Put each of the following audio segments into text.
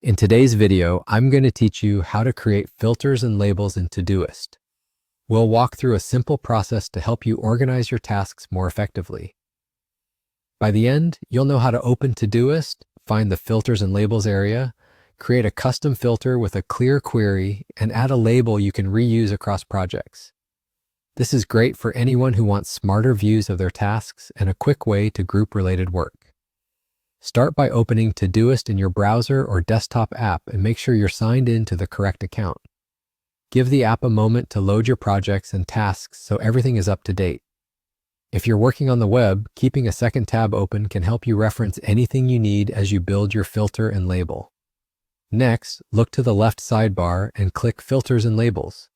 In today's video, I'm going to teach you how to create filters and labels in Todoist. We'll walk through a simple process to help you organize your tasks more effectively. By the end, you'll know how to open Todoist, find the filters and labels area, create a custom filter with a clear query, and add a label you can reuse across projects. This is great for anyone who wants smarter views of their tasks and a quick way to group related work. Start by opening Todoist in your browser or desktop app and make sure you're signed in to the correct account. Give the app a moment to load your projects and tasks so everything is up to date. If you're working on the web, keeping a second tab open can help you reference anything you need as you build your filter and label. Next, look to the left sidebar and click Filters and Labels.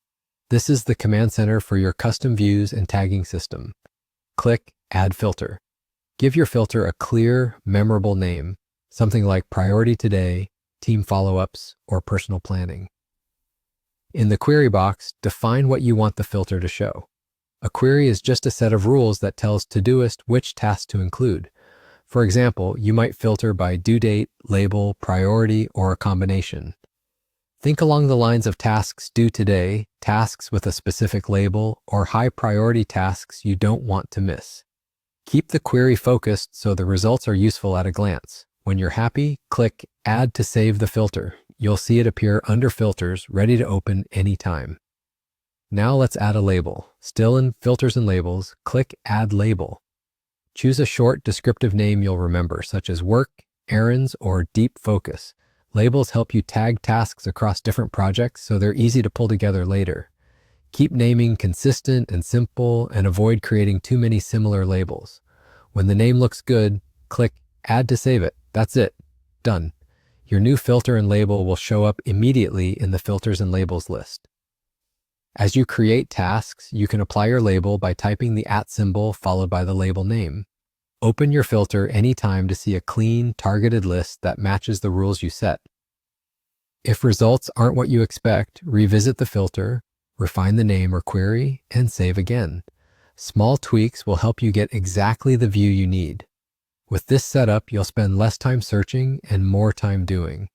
This is the command center for your custom views and tagging system. Click Add Filter. Give your filter a clear, memorable name, something like Priority Today, Team Follow-ups, or Personal Planning. In the query box, define what you want the filter to show. A query is just a set of rules that tells Todoist which tasks to include. For example, you might filter by due date, label, priority, or a combination. Think along the lines of tasks due today, tasks with a specific label, or high priority tasks you don't want to miss. Keep the query focused so the results are useful at a glance. When you're happy, click Add to save the filter. You'll see it appear under Filters, ready to open anytime. Now let's add a label. Still in Filters and Labels, click Add Label. Choose a short, descriptive name you'll remember, such as Work, Errands, or Deep Focus. Labels help you tag tasks across different projects so they're easy to pull together later. Keep naming consistent and simple and avoid creating too many similar labels. When the name looks good, click Add to save it. That's it. Done. Your new filter and label will show up immediately in the Filters and Labels list. As you create tasks, you can apply your label by typing the @ symbol followed by the label name. Open your filter anytime to see a clean, targeted list that matches the rules you set. If results aren't what you expect, revisit the filter, refine the name or query, and save again. Small tweaks will help you get exactly the view you need. With this setup, you'll spend less time searching and more time doing.